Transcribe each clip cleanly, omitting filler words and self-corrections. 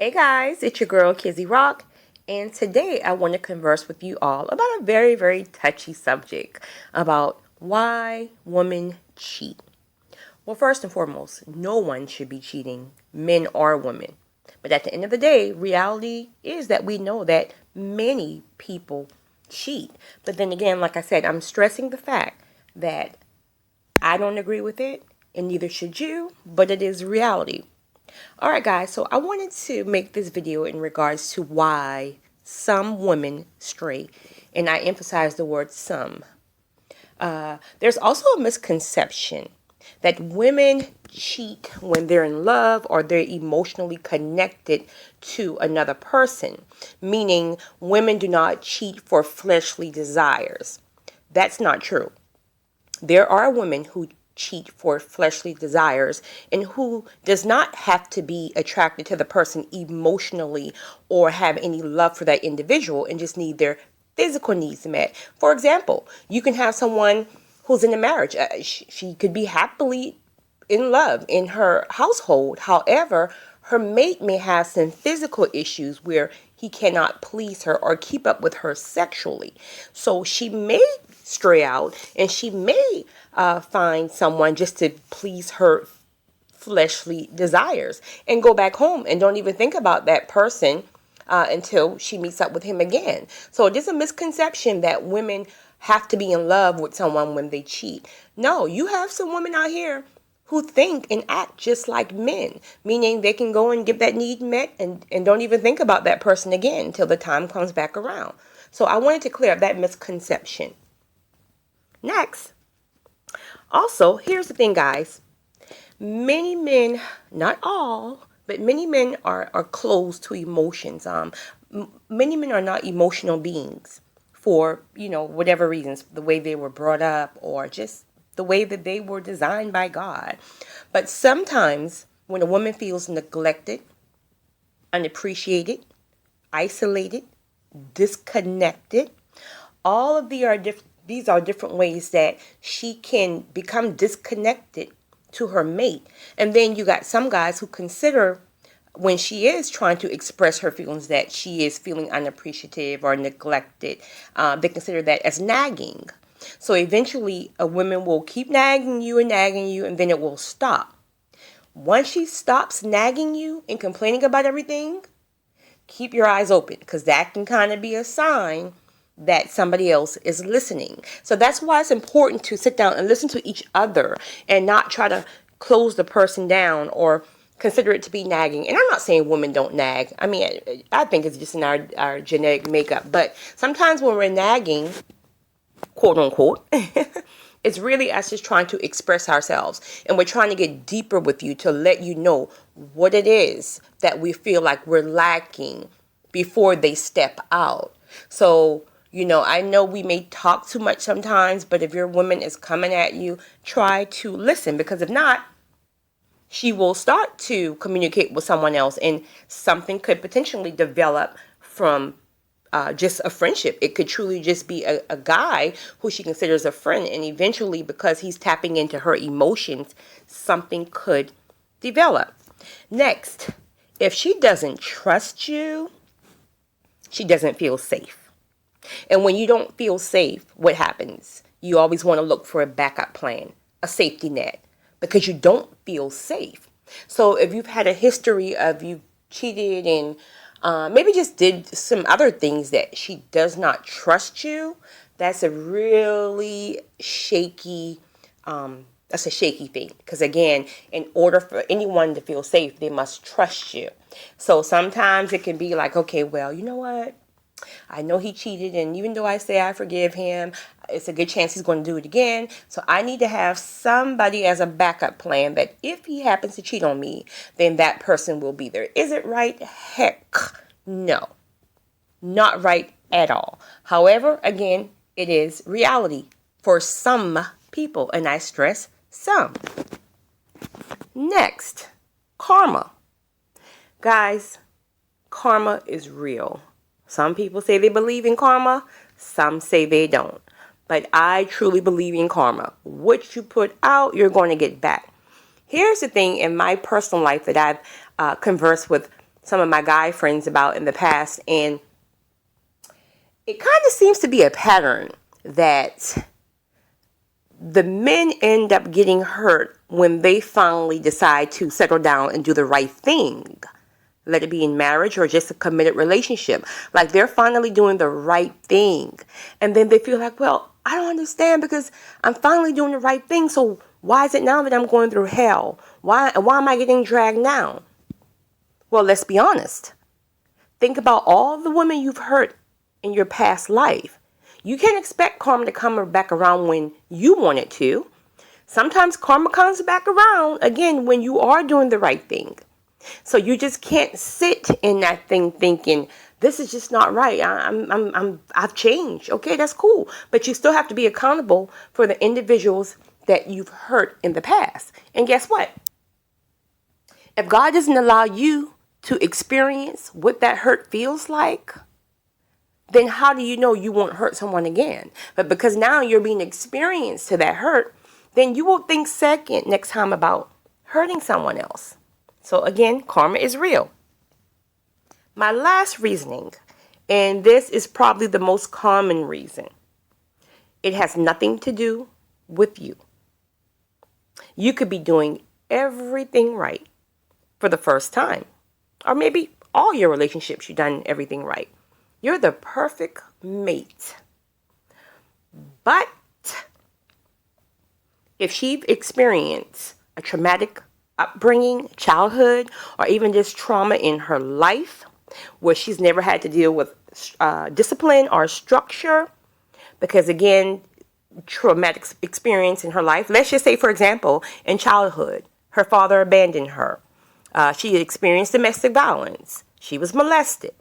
Hey guys, it's your girl Kizzy Rock, and today I want to converse with you all about a very, very touchy subject about why women cheat. Well, first and foremost, no one should be cheating, men or women. But at the end of the day, reality is that we know that many people cheat. But then again, like I said, I'm stressing the fact that I don't agree with it, and neither should you, but it is reality. Alright guys, so I wanted to make this video in regards to why some women stray, and I emphasize the word some. There's also a misconception that women cheat when they're in love or they're emotionally connected to another person, meaning women do not cheat for fleshly desires. That's not true. There are women who cheat for fleshly desires and who does not have to be attracted to the person emotionally or have any love for that individual and just need their physical needs met. For example, you can have someone who's in a marriage. She could be happily in love in her household. However, her mate may have some physical issues where he cannot please her or keep up with her sexually. So she may stray out and she may find someone just to please her fleshly desires and go back home and don't even think about that person until she meets up with him again. So there's a misconception that women have to be in love with someone when they cheat. No, you have some women out here who think and act just like men, meaning they can go and get that need met and don't even think about that person again until the time comes back around. So I wanted to clear up that misconception. Next, also, here's the thing, guys. Many men, not all, but many men are closed to emotions. Many men are not emotional beings for, whatever reasons, the way they were brought up or just the way that they were designed by God. But sometimes when a woman feels neglected, unappreciated, isolated, disconnected, all of these are different ways that she can become disconnected to her mate. And then you got some guys who consider when she is trying to express her feelings that she is feeling unappreciative or neglected, they consider that as nagging. So eventually a woman will keep nagging you, and then it will stop. Once she stops nagging you and complaining about everything, keep your eyes open, because that can kind of be a sign that somebody else is listening. So that's why it's important to sit down and listen to each other and not try to close the person down or consider it to be nagging. And I'm not saying women don't nag. I mean, I think it's just in our genetic makeup. But sometimes when we're nagging, quote unquote, it's really us just trying to express ourselves. And we're trying to get deeper with you to let you know what it is that we feel like we're lacking before they step out. So, I know we may talk too much sometimes, but if your woman is coming at you, try to listen, because if not, she will start to communicate with someone else and something could potentially develop from just a friendship. It could truly just be a guy who she considers a friend, and eventually, because he's tapping into her emotions, something could develop. Next, if she doesn't trust you, she doesn't feel safe. And when you don't feel safe, what happens? You always want to look for a backup plan, a safety net, because you don't feel safe. So if you've had a history of you cheated and maybe just did some other things that she does not trust you, that's a really shaky that's a shaky thing. Because again, in order for anyone to feel safe, they must trust you. So sometimes it can be like, okay, well, you know what? I know he cheated, and even though I say I forgive him, it's a good chance he's going to do it again. So I need to have somebody as a backup plan that if he happens to cheat on me, then that person will be there. Is it right? Heck, no. Not right at all. However, again, it is reality for some people, and I stress some. Next, karma. Guys, karma is real. Some people say they believe in karma, some say they don't. But I truly believe in karma. What you put out, you're going to get back. Here's the thing in my personal life that I've conversed with some of my guy friends about in the past, and it kind of seems to be a pattern that the men end up getting hurt when they finally decide to settle down and do the right thing. Let it be in marriage or just a committed relationship. Like they're finally doing the right thing. And then they feel like, well, I don't understand because I'm finally doing the right thing. So why is it now that I'm going through hell? Why am I getting dragged now? Well, let's be honest. Think about all the women you've hurt in your past life. You can't expect karma to come back around when you want it to. Sometimes karma comes back around again when you are doing the right thing. So you just can't sit in that thing thinking this is just not right. I've changed. Okay, that's cool, but you still have to be accountable for the individuals that you've hurt in the past. And guess what? If God doesn't allow you to experience what that hurt feels like, then how do you know you won't hurt someone again? But because now you're being experienced to that hurt, then you will think second next time about hurting someone else. So again, karma is real. My last reasoning, and this is probably the most common reason, it has nothing to do with you. You could be doing everything right for the first time. Or maybe all your relationships you've done everything right. You're the perfect mate. But if she experienced a traumatic upbringing, childhood, or even just trauma in her life where she's never had to deal with discipline or structure, because again, traumatic experience in her life. Let's just say, for example, in childhood, her father abandoned her. She experienced domestic violence. She was molested.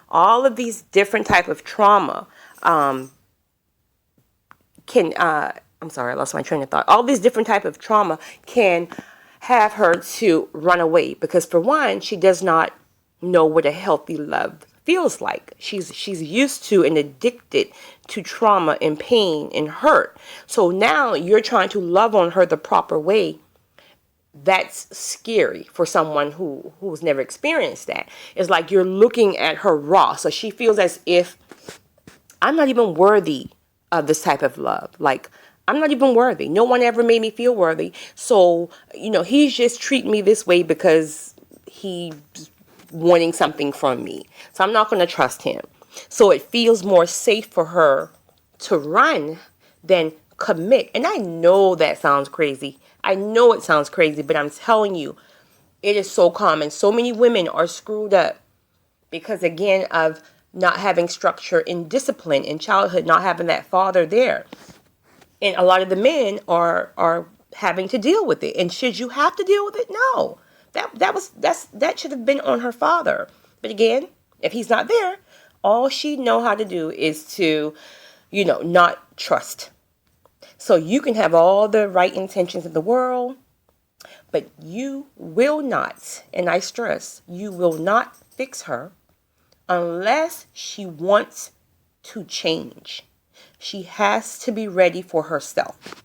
All of these different type of trauma I'm sorry, I lost my train of thought. All these different type of trauma can have her to run away because, for one, she does not know what a healthy love feels like. She's used to and addicted to trauma and pain and hurt. So now you're trying to love on her the proper way. That's scary for someone who's never experienced that. It's like you're looking at her raw. So she feels as if I'm not even worthy of this type of love. Like, I'm not even worthy. No one ever made me feel worthy. So, he's just treating me this way because he's wanting something from me. So I'm not going to trust him. So it feels more safe for her to run than commit. And I know that sounds crazy. I know it sounds crazy, but I'm telling you, it is so common. So many women are screwed up because, again, of not having structure in discipline in childhood, not having that father there. And a lot of the men are having to deal with it. And should you have to deal with it? No. That should have been on her father. But again, if he's not there, all she know how to do is to, not trust. So you can have all the right intentions in the world, but you will not, and I stress, you will not fix her unless she wants to change. She has to be ready for herself.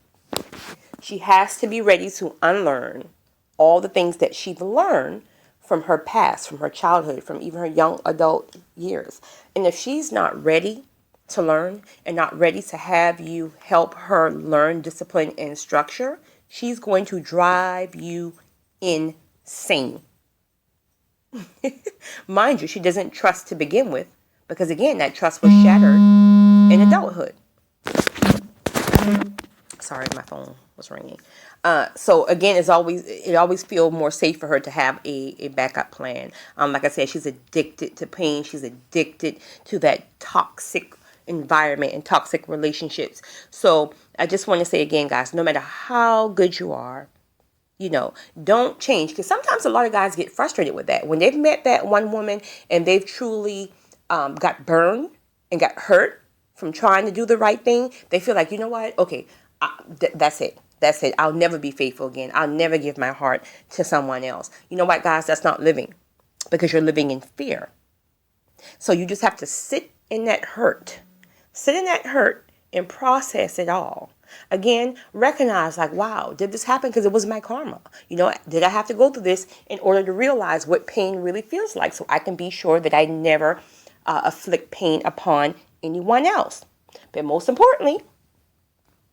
She has to be ready to unlearn all the things that she's learned from her past, from her childhood, from even her young adult years. And if she's not ready to learn and not ready to have you help her learn discipline and structure, she's going to drive you insane. Mind you, she doesn't trust to begin with because, again, that trust was shattered in adulthood. Sorry, my phone was ringing. So again, it always feels more safe for her to have a backup plan. Like I said, she's addicted to pain. She's addicted to that toxic environment and toxic relationships. So I just want to say again, guys, no matter how good you are, don't change. Because sometimes a lot of guys get frustrated with that. When they've met that one woman and they've truly got burned and got hurt from trying to do the right thing, they feel like, you know what? Okay, that's it. That's it. I'll never be faithful again. I'll never give my heart to someone else. You know what, guys? That's not living, because you're living in fear. So you just have to sit in that hurt. Sit in that hurt and process it all. Again, recognize like, wow, did this happen because it was my karma? Did I have to go through this in order to realize what pain really feels like so I can be sure that I never afflict pain upon anyone else? But most importantly,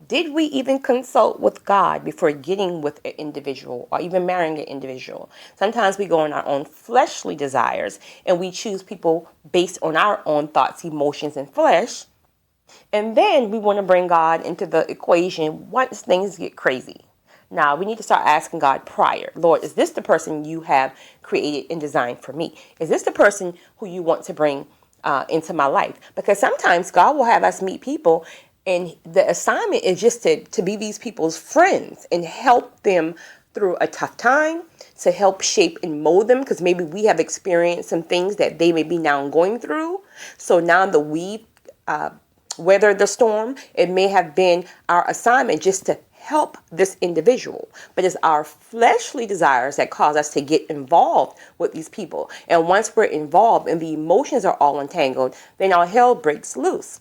did we even consult with God before getting with an individual or even marrying an individual? Sometimes we go on our own fleshly desires and we choose people based on our own thoughts, emotions, and flesh. And then we want to bring God into the equation once things get crazy. Now, we need to start asking God prior. Lord, is this the person you have created and designed for me? Is this the person who you want to bring into my life? Because sometimes God will have us meet people, and the assignment is just to be these people's friends and help them through a tough time, to help shape and mold them, because maybe we have experienced some things that they may be now going through. So now that we weather the storm, it may have been our assignment just to help this individual. But it's our fleshly desires that cause us to get involved with these people. And once we're involved and the emotions are all entangled, then all hell breaks loose.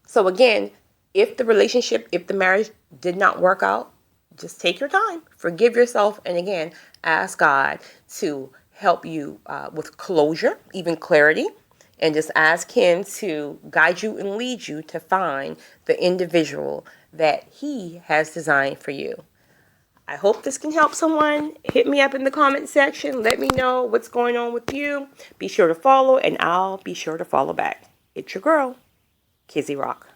So again, if the marriage did not work out, just take your time, forgive yourself, and again, ask God to help you with closure, even clarity, and just ask Him to guide you and lead you to find the individual that He has designed for you. I hope this can help someone. Hit me up in the comment section. Let me know what's going on with you. Be sure to follow, and I'll be sure to follow back. It's your girl, Kizzy Rock.